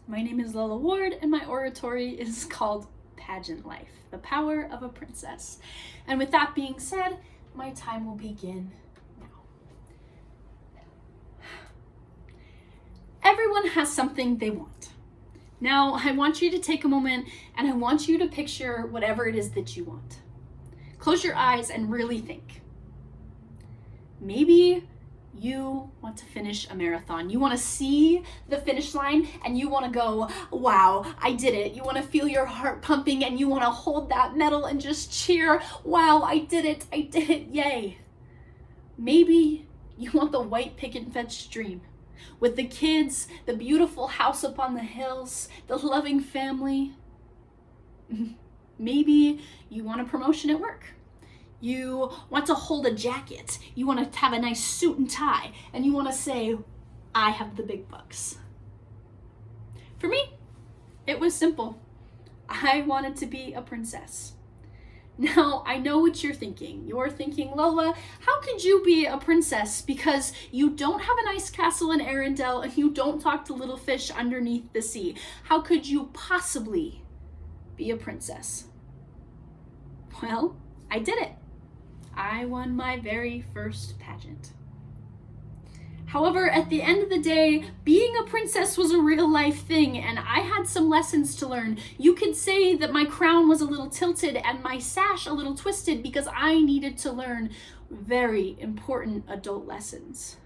My name is Lola Ward, and my oratory is called Pageant Life, the Power of a Princess. And with that being said, my time will begin now. Everyone has something they want. Now, I want you to take a moment and I want you to picture whatever it is that you want. Close your eyes and really think. Maybe you want to finish a marathon. You want to see the finish line and you want to go, wow, I did it. You want to feel your heart pumping and you want to hold that medal and just cheer, wow, I did it, yay. Maybe you want the white picket fence dream with the kids, the beautiful house up on the hills, the loving family. Maybe you want a promotion at work. You want to hold a jacket. You want to have a nice suit and tie. And you want to say, I have the big bucks. For me, it was simple. I wanted to be a princess. Now, I know what you're thinking. You're thinking, Lola, how could you be a princess? Because you don't have a nice castle in Arendelle and you don't talk to little fish underneath the sea. How could you possibly be a princess? Well, I did it. I won my very first pageant. However, at the end of the day, being a princess was a real life thing, and I had some lessons to learn. You could say that my crown was a little tilted and my sash a little twisted because I needed to learn very important adult lessons.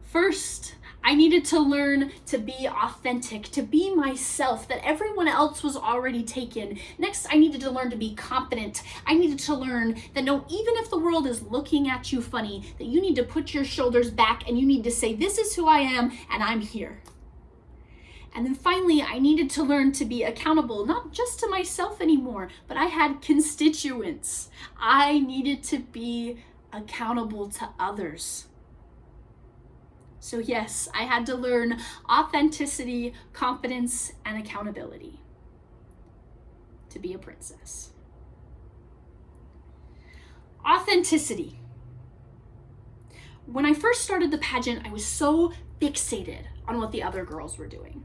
First, I needed to learn to be authentic, to be myself, that everyone else was already taken. Next, I needed to learn to be confident. I needed to learn that no, even if the world is looking at you funny, that you need to put your shoulders back and you need to say, this is who I am and I'm here. And then finally, I needed to learn to be accountable, not just to myself anymore, but I had constituents. I needed to be accountable to others. So yes, I had to learn authenticity, confidence, and accountability to be a princess. Authenticity. When I first started the pageant, I was so fixated on what the other girls were doing.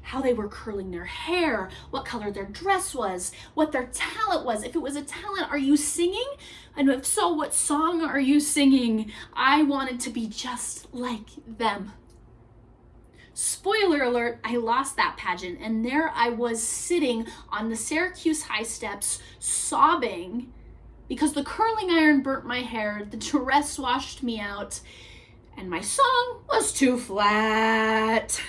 How they were curling their hair, what color their dress was, what their talent was. If it was a talent, are you singing? And if so, what song are you singing? I wanted to be just like them. Spoiler alert, I lost that pageant, and there I was sitting on the Syracuse High steps sobbing because the curling iron burnt my hair, the dress washed me out, and my song was too flat.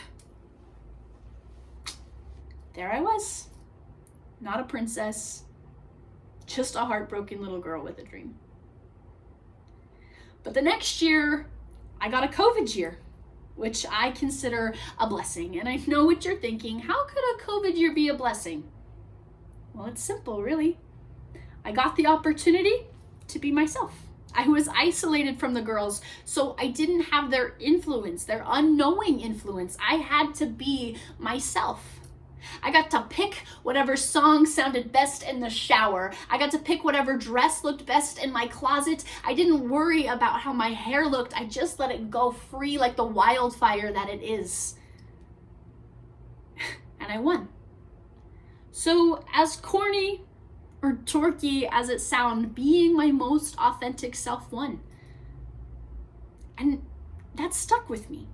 There I was, not a princess, just a heartbroken little girl with a dream. But the next year, I got a COVID year, which I consider a blessing. And I know what you're thinking, how could a COVID year be a blessing? Well, it's simple, really. I got the opportunity to be myself. I was isolated from the girls, so I didn't have their influence, their unknowing influence. I had to be myself. I got to pick whatever song sounded best in the shower. I got to pick whatever dress looked best in my closet. I didn't worry about how my hair looked. I just let it go free like the wildfire that it is. And I won. So as corny or dorky as it sounds, being my most authentic self won. And that stuck with me.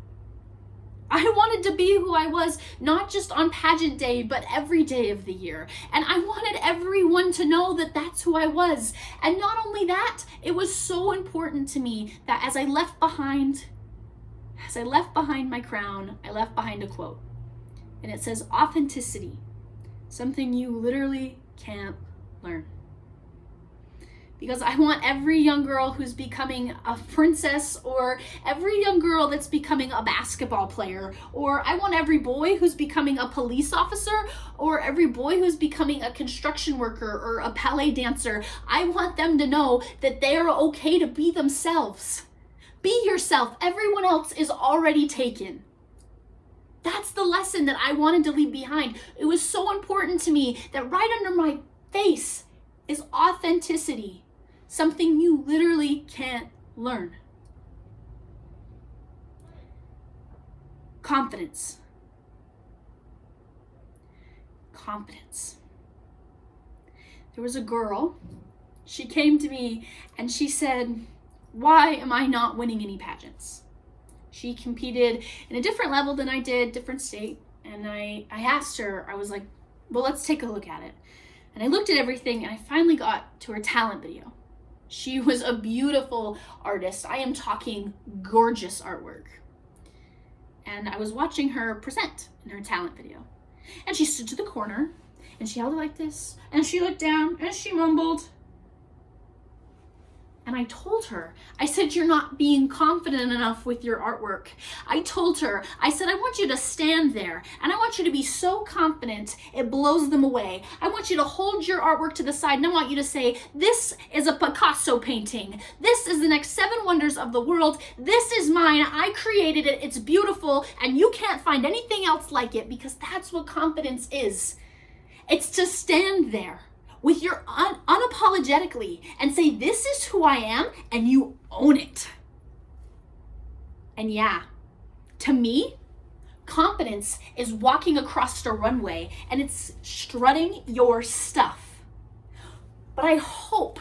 I wanted to be who I was, not just on pageant day, but every day of the year. And I wanted everyone to know that that's who I was. And not only that, it was so important to me that as I left behind my crown, I left behind a quote. And it says, authenticity, something you literally can't learn. Because I want every young girl who's becoming a princess, or every young girl that's becoming a basketball player, or I want every boy who's becoming a police officer, or every boy who's becoming a construction worker or a ballet dancer. I want them to know that they are okay to be themselves. Be yourself. Everyone else is already taken. That's the lesson that I wanted to leave behind. It was so important to me that right under my face is authenticity. Something you literally can't learn. Confidence. confidence. There was a girl, she came to me and she said, "Why am I not winning any pageants?" She competed in a different level than I did, different state. And I asked her, I was like, well, let's take a look at it. And I looked at everything and I finally got to her talent video. She was a beautiful artist. I am talking gorgeous artwork. And I was watching her present in her talent video. And she stood to the corner and she held it like this. And she looked down and she mumbled. And I told her, I said, "You're not being confident enough with your artwork." I told her, I said, "I want you to stand there and I want you to be so confident it blows them away. I want you to hold your artwork to the side and I want you to say, this is a Picasso painting. This is the next 7 wonders of the world. This is mine. I created it. It's beautiful and you can't find anything else like it," because that's what confidence is. It's to stand there with your unapologetically and say, "This is who I am," and you own it. And yeah, to me, confidence is walking across a runway and it's strutting your stuff. But I hope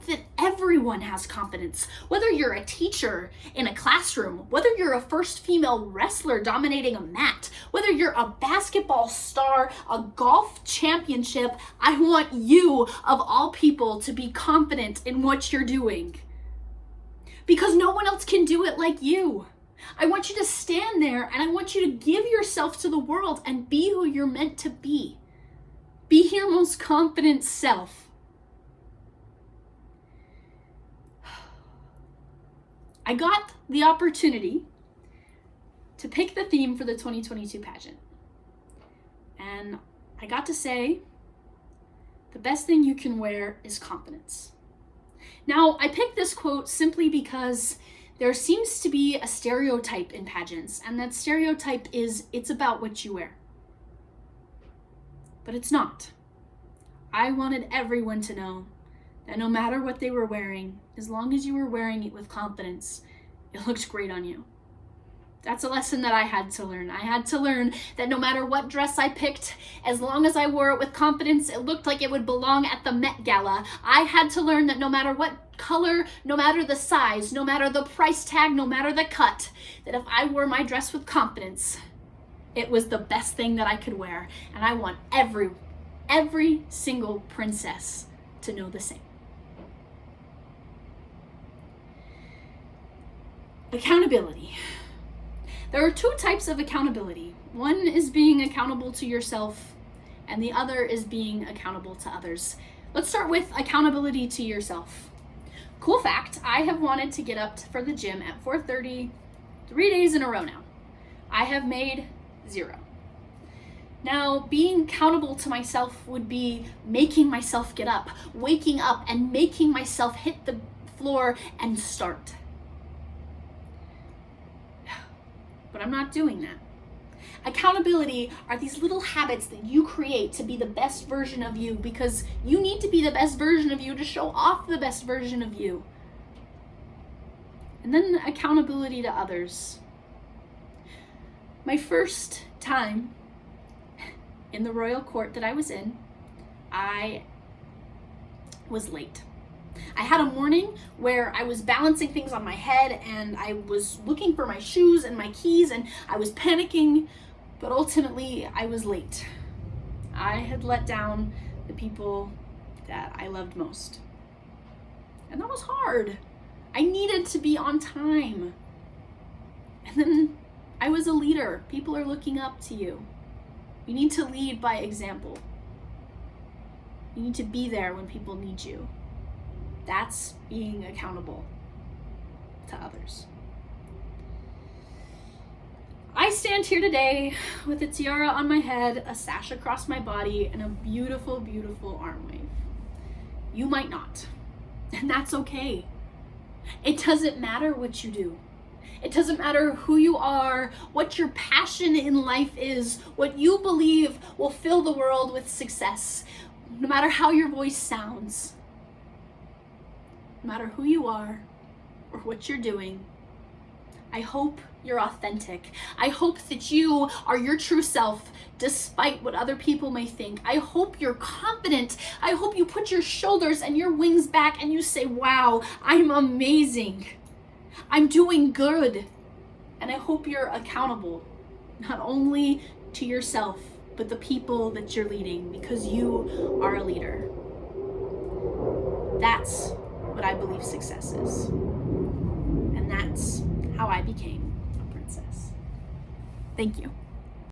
that everyone has confidence, whether you're a teacher in a classroom, whether you're a first female wrestler dominating a mat, whether you're a basketball star, a golf championship. I want you, of all people, to be confident in what you're doing, because no one else can do it like you. I want you to stand there and I want you to give yourself to the world and be who you're meant to be. Be your most confident self. I got the opportunity to pick the theme for the 2022 pageant. And I got to say, the best thing you can wear is confidence. Now, I picked this quote simply because there seems to be a stereotype in pageants, and that stereotype is it's about what you wear. But it's not. I wanted everyone to know that no matter what they were wearing, as long as you were wearing it with confidence, it looked great on you. That's a lesson that I had to learn. I had to learn that no matter what dress I picked, as long as I wore it with confidence, it looked like it would belong at the Met Gala. I had to learn that no matter what color, no matter the size, no matter the price tag, no matter the cut, that if I wore my dress with confidence, it was the best thing that I could wear. And I want every single princess to know the same. Accountability. There are 2 types of accountability. One is being accountable to yourself, and the other is being accountable to others. Let's start with accountability to yourself. Cool fact, I have wanted to get up for the gym at 4:30 3 days in a row now. I have made 0. Now, being accountable to myself would be making myself get up, waking up and making myself hit the floor and start. But I'm not doing that. Accountability are these little habits that you create to be the best version of you, because you need to be the best version of you to show off the best version of you. And then accountability to others. My first time in the royal court that I was in, I was late. I had a morning where I was balancing things on my head and I was looking for my shoes and my keys and I was panicking, but ultimately I was late. I had let down the people that I loved most. And that was hard. I needed to be on time. And then I was a leader. People are looking up to you. You need to lead by example. You need to be there when people need you. That's being accountable to others. I stand here today with a tiara on my head, a sash across my body, and a beautiful, beautiful arm wave. You might not, and that's okay. It doesn't matter what you do. It doesn't matter who you are, what your passion in life is, what you believe will fill the world with success, no matter how your voice sounds. No matter who you are or what you're doing, I hope you're authentic. I hope that you are your true self despite what other people may think. I hope you're confident. I hope you put your shoulders and your wings back and you say, wow, I'm amazing. I'm doing good. And I hope you're accountable, not only to yourself, but the people that you're leading, because you are a leader. That's what I believe success is. And that's how I became a princess. Thank you.